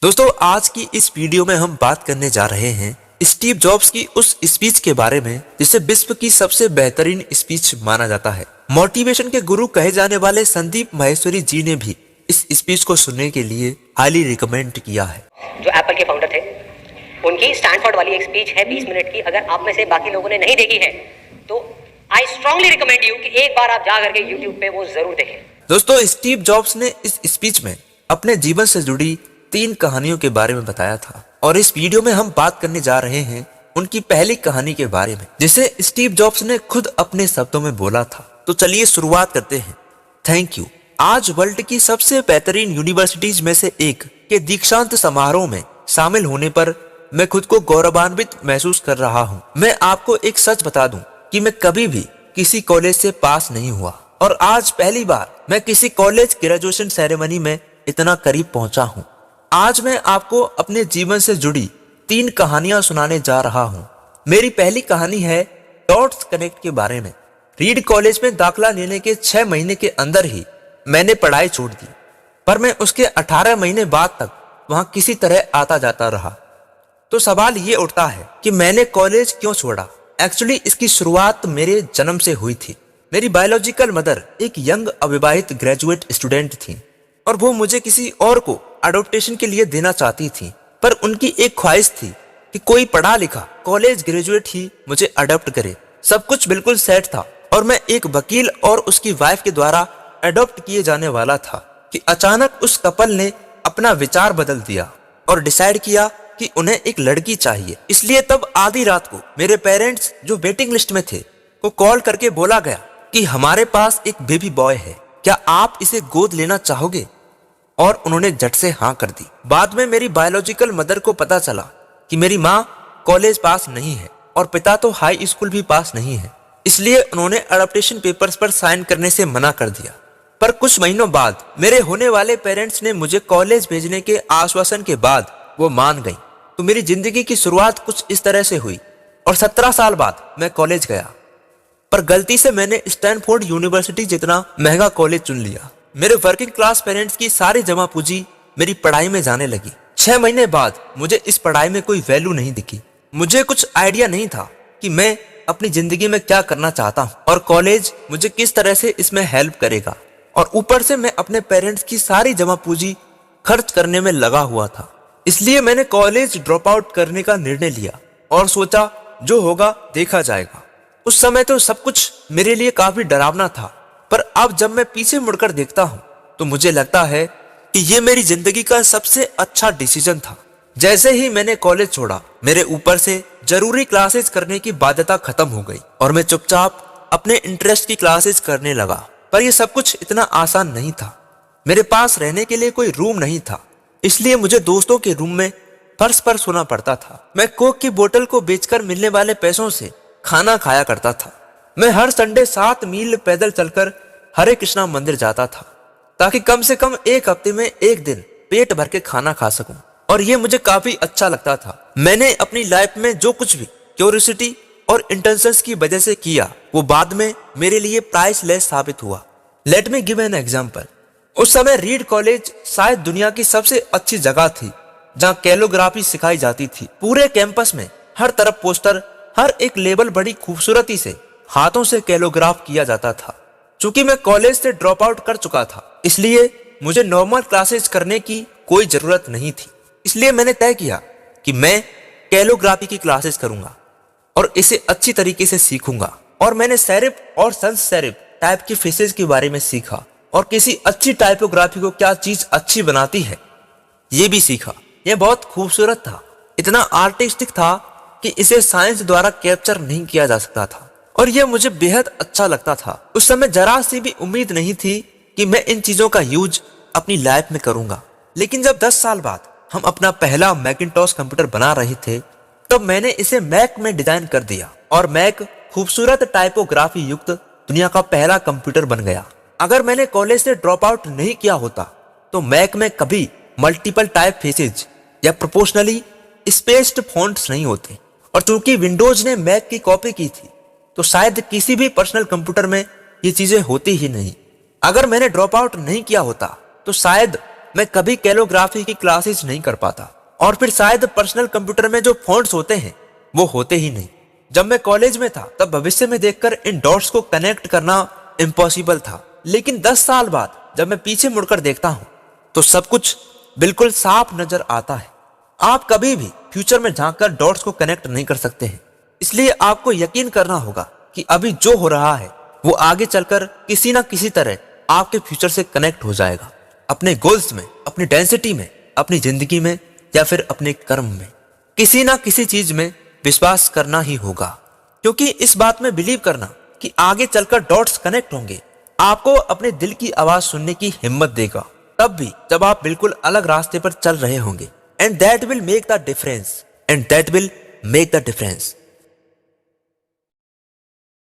दोस्तों, आज की इस वीडियो में हम बात करने जा रहे हैं स्टीव जॉब्स की उस स्पीच के बारे में जिसे विश्व की सबसे बेहतरीन स्पीच माना जाता है। मोटिवेशन के गुरु कहे जाने वाले संदीप माहेश्वरी जी ने भी इस स्पीच को सुनने के लिए हाईली रिकमेंड किया है। जो एप्पल के फाउंडर थे, उनकी स्टैनफोर्ड वाली एक स्पीच है 20 मिनट की। अगर आप में से बाकी लोगों ने नहीं देखी है तो आई स्ट्रांगली रिकमेंड यू कि एक बार आप जा करके यूट्यूब पे वो जरूर देखें। दोस्तों, स्टीव जॉब्स ने इस स्पीच में अपने जीवन से जुड़ी 3 कहानियों के बारे में बताया था और इस वीडियो में हम बात करने जा रहे हैं उनकी पहली कहानी के बारे में, जिसे स्टीव जॉब्स ने खुद अपने शब्दों में बोला था। तो चलिए शुरुआत करते हैं। Thank you. आज वर्ल्ड की सबसे बेहतरीन यूनिवर्सिटीज में से एक के दीक्षांत समारोह में शामिल होने पर मैं खुद को गौरवान्वित महसूस कर रहा हूँ। मैं आपको एक सच बता दूं कि मैं कभी भी किसी कॉलेज से पास नहीं हुआ और आज पहली बार मैं किसी कॉलेज ग्रेजुएशन सेरेमनी में इतना करीब पहुंचा हूं। आज मैं आपको अपने जीवन से जुड़ी 3 कहानियां सुनाने जा रहा हूं। मेरी पहली कहानी है डॉट्स कनेक्ट के बारे में। रीड कॉलेज में दाखिला लेने के 6 महीने के अंदर ही मैंने पढ़ाई छोड़ दी, पर मैं उसके 18 महीने बाद तक वहां किसी तरह आता जाता रहा। तो सवाल ये उठता है कि मैंने कॉलेज क्यों छोड़ा। एक्चुअली इसकी शुरुआत मेरे जन्म से हुई थी। मेरी बायोलॉजिकल मदर एक यंग अविवाहित ग्रेजुएट स्टूडेंट थी और वो मुझे किसी और को अडॉप्टेशन के लिए देना चाहती थी, पर उनकी एक ख्वाहिश थी कि कोई पढ़ा लिखा कॉलेज ग्रेजुएट ही मुझे अडॉप्ट करे। सब कुछ बिल्कुल सेट था और मैं एक वकील और उसकी वाइफ के द्वारा अडॉप्ट किए जाने वाला था कि अचानक उस कपल ने अपना विचार बदल दिया और डिसाइड किया कि उन्हें एक लड़की चाहिए। इसलिए तब आधी रात को मेरे पेरेंट्स, जो वेटिंग लिस्ट में थे, को कॉल करके बोला गया कि हमारे पास एक बेबी बॉय है, क्या आप इसे गोद लेना चाहोगे? और उन्होंने झट से हाँ कर दी। बाद में मेरी बायोलॉजिकल मदर को पता चला कि मेरी माँ कॉलेज पास नहीं है और पिता तो हाई स्कूल भी पास नहीं है, इसलिए उन्होंने अडॉप्टेशन पेपर्स पर साइन करने से मना कर दिया। पर कुछ महीनों बाद मेरे होने वाले पेरेंट्स ने मुझे कॉलेज भेजने के आश्वासन के बाद वो मान गई। तो मेरी जिंदगी की शुरुआत कुछ इस तरह से हुई और 17 साल बाद मैं कॉलेज गया, पर गलती से मैंने स्टैनफोर्ड यूनिवर्सिटी जितना महंगा कॉलेज चुन लिया। मेरे वर्किंग क्लास पेरेंट्स की सारी जमा पूंजी मेरी पढ़ाई में जाने लगी। 6 महीने बाद मुझे इस पढ़ाई में कोई वैल्यू नहीं दिखी। मुझे कुछ आइडिया नहीं था कि मैं अपनी जिंदगी में क्या करना चाहता हूँ और कॉलेज मुझे किस तरह से इसमें हेल्प करेगा। और ऊपर से मैं अपने पेरेंट्स की सारी जमा पूंजी खर्च करने में लगा हुआ था। इसलिए मैंने कॉलेज ड्रॉप आउट करने का निर्णय लिया और सोचा जो होगा देखा जाएगा। उस समय तो सब कुछ मेरे लिए काफी डरावना था, पर अब जब मैं पीछे मुड़कर देखता हूँ तो मुझे लगता है कि ये मेरी जिंदगी का सबसे अच्छा डिसीजन था। जैसे ही मैंने कॉलेज छोड़ा, मेरे ऊपर से जरूरी क्लासेस करने की बाध्यता खत्म हो गई और मैं चुपचाप अपने इंटरेस्ट की क्लासेस करने लगा। पर यह सब कुछ इतना आसान नहीं था। मेरे पास रहने के लिए कोई रूम नहीं था, इसलिए मुझे दोस्तों के रूम में फर्श पर सोना पड़ता था। मैं कोक की बोतल को बेचकर मिलने वाले पैसों से खाना खाया करता था। मैं हर संडे 7 मील पैदल चलकर हरे कृष्णा मंदिर जाता था ताकि कम से कम एक हफ्ते में एक दिन पेट भर के खाना खा सकूं, और ये मुझे काफी अच्छा लगता था। मैंने अपनी लाइफ में जो कुछ भी क्यूरियोसिटी और इंटेंशंस की वजह से किया, वो बाद में मेरे लिए प्राइसलेस साबित हुआ। Let me give an example. उस समय रीड कॉलेज शायद दुनिया की सबसे अच्छी जगह थी जहां कैलोग्राफी सिखाई जाती थी। पूरे कैंपस में हर तरफ पोस्टर, हर एक लेबल बड़ी खूबसूरती से हाथों से कैलोग्राफ किया जाता था। चूंकि मैं कॉलेज से ड्रॉप आउट कर चुका था, इसलिए मुझे नॉर्मल क्लासेस करने की कोई जरूरत नहीं थी। इसलिए मैंने तय किया कि मैं कैलोग्राफी की क्लासेस करूंगा और इसे अच्छी तरीके से सीखूंगा। और मैंने सेरिफ और sans सेरिफ टाइप की फेसेस के बारे में सीखा और किसी अच्छी टाइपोग्राफी को क्या चीज अच्छी बनाती है ये भी सीखा। यह बहुत खूबसूरत था, इतना आर्टिस्टिक था कि इसे साइंस द्वारा कैप्चर नहीं किया जा सकता था और यह मुझे बेहद अच्छा लगता था। उस समय जरा सी भी उम्मीद नहीं थी कि मैं इन चीजों का यूज अपनी लाइफ में करूंगा। लेकिन जब 10 साल बाद हम अपना पहला मैकिंटॉश कंप्यूटर बना रहे थे, तब मैंने इसे मैक में डिजाइन कर दिया और मैक खूबसूरत टाइपोग्राफी युक्त दुनिया का पहला कंप्यूटर बन गया। अगर मैंने कॉलेज से ड्रॉप आउट नहीं किया होता तो मैक में कभी मल्टीपल टाइप फेसेज या प्रोपोर्शनली स्पेस्ड फॉन्ट्स नहीं होते, और चूंकि विंडोज ने मैक की कॉपी की थी तो शायद किसी भी पर्सनल कंप्यूटर में ये चीजें होती ही नहीं। अगर मैंने ड्रॉप आउट नहीं किया होता तो शायद मैं कभी कैलोग्राफी की क्लासेस नहीं कर पाता, और फिर शायद पर्सनल कंप्यूटर में जो फॉन्ट्स होते हैं वो होते ही नहीं। जब मैं कॉलेज में था तब भविष्य में देखकर इन डॉट्स को कनेक्ट करना इम्पॉसिबल था, लेकिन 10 साल बाद जब मैं पीछे मुड़कर देखता हूँ तो सब कुछ बिल्कुल साफ नजर आता है। आप कभी भी फ्यूचर में झांककर डॉट्स को कनेक्ट नहीं कर सकते हैं, इसलिए आपको यकीन करना होगा कि अभी जो हो रहा है वो आगे चलकर किसी ना किसी तरह आपके फ्यूचर से कनेक्ट हो जाएगा, अपने गोल्स में, अपनी डेंसिटी में, अपनी जिंदगी में, या फिर अपने कर्म में। किसी ना किसी चीज में विश्वास करना ही होगा, क्योंकि इस बात में बिलीव करना कि आगे चलकर डॉट्स कनेक्ट होंगे आपको अपने दिल की आवाज सुनने की हिम्मत देगा, तब भी जब आप बिल्कुल अलग रास्ते पर चल रहे होंगे। And that will make the difference, and that will make the difference.